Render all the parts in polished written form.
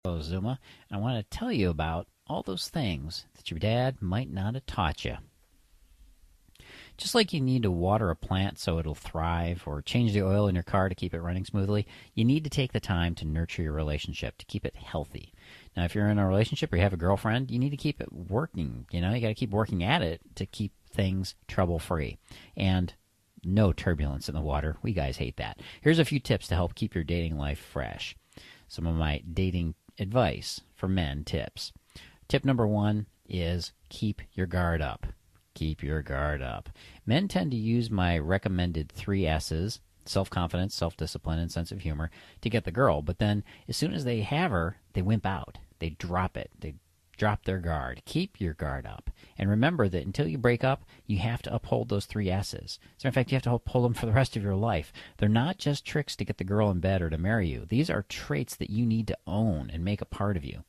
Hello, Zuma. I want to tell you about all those things that your dad might not have taught you. Just like you need to water a plant so it'll thrive or change the oil in your car to keep it running smoothly, you need to take the time to nurture your relationship to keep it healthy. Now, if you're in a relationship or you have a girlfriend, you need to keep it working. You got to keep working at it to keep things trouble-free. And no turbulence in the water. We guys hate that. Here's a few tips to help keep your dating life fresh. Some of my dating advice for men tips. Tip number 1 is keep your guard up. Keep your guard up. Men tend to use my recommended 3 S's, self-confidence, self-discipline, and sense of humor, to get the girl. But then as soon as they have her, they wimp out. They drop it. They drop their guard. Keep your guard up. And remember that until you break up, you have to uphold those 3 S's. So in fact, you have to uphold them for the rest of your life. They're not just tricks to get the girl in bed or to marry you. These are traits that you need to own and make a part of you.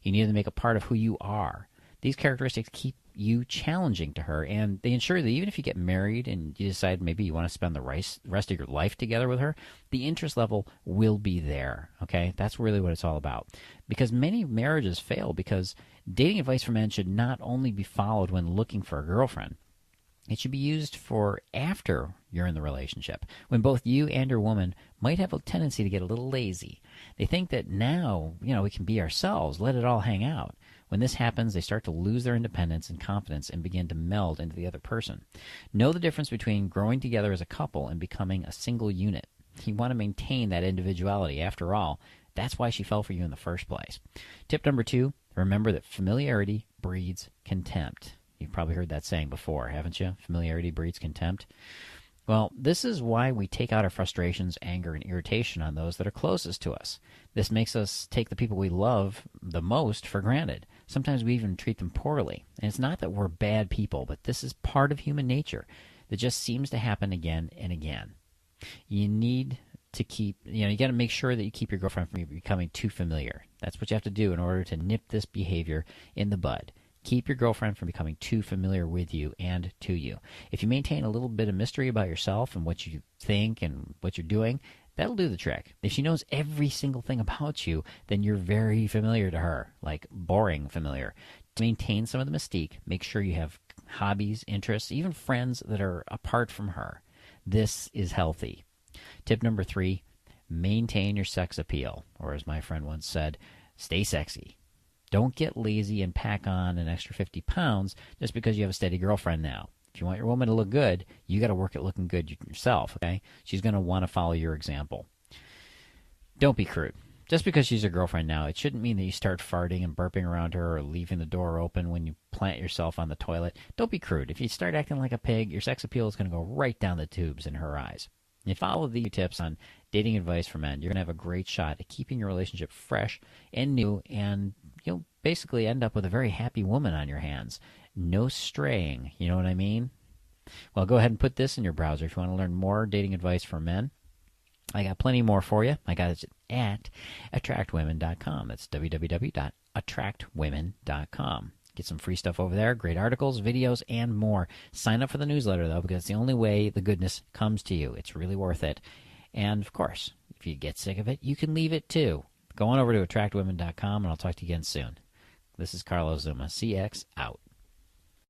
You need to make a part of who you are. These characteristics keep you challenging to her, and they ensure that even if you get married and you decide maybe you want to spend the rest of your life together with her, the interest level will be there, okay? That's really what it's all about. Because many marriages fail because dating advice for men should not only be followed when looking for a girlfriend. It should be used for after you're in the relationship, when both you and your woman might have a tendency to get a little lazy. They think that now, we can be ourselves, let it all hang out. When this happens, they start to lose their independence and confidence and begin to meld into the other person. Know the difference between growing together as a couple and becoming a single unit. You want to maintain that individuality. After all, that's why she fell for you in the first place. Tip number 2, remember that familiarity breeds contempt. You've probably heard that saying before, haven't you? Familiarity breeds contempt. Well, this is why we take out our frustrations, anger, and irritation on those that are closest to us. This makes us take the people we love the most for granted. Sometimes we even treat them poorly. And it's not that we're bad people, but this is part of human nature that just seems to happen again and again. You need to keep, you got to make sure that you keep your girlfriend from becoming too familiar. That's what you have to do in order to nip this behavior in the bud. Keep your girlfriend from becoming too familiar with you and to you. If you maintain a little bit of mystery about yourself and what you think and what you're doing, that'll do the trick. If she knows every single thing about you, then you're very familiar to her, like boring familiar. To maintain some of the mystique, make sure you have hobbies, interests, even friends that are apart from her. This is healthy. Tip number 3, maintain your sex appeal. Or as my friend once said, stay sexy. Don't get lazy and pack on an extra 50 pounds just because you have a steady girlfriend now. If you want your woman to look good, you got to work at looking good yourself, okay? She's going to want to follow your example. Don't be crude. Just because she's your girlfriend now, it shouldn't mean that you start farting and burping around her or leaving the door open when you plant yourself on the toilet. Don't be crude. If you start acting like a pig, your sex appeal is going to go right down the tubes in her eyes. And if you follow these tips on dating advice for men, you're going to have a great shot at keeping your relationship fresh and new, and you'll basically end up with a very happy woman on your hands. No straying, you know what I mean? Well, go ahead and put this in your browser if you want to learn more dating advice for men. I got plenty more for you. I got it at attractwomen.com. That's www.attractwomen.com. Get some free stuff over there, great articles, videos, and more. Sign up for the newsletter, though, because it's the only way the goodness comes to you. It's really worth it. And, of course, if you get sick of it, you can leave it, too. Go on over to attractwomen.com, and I'll talk to you again soon. This is Carlos Zuma. CX out.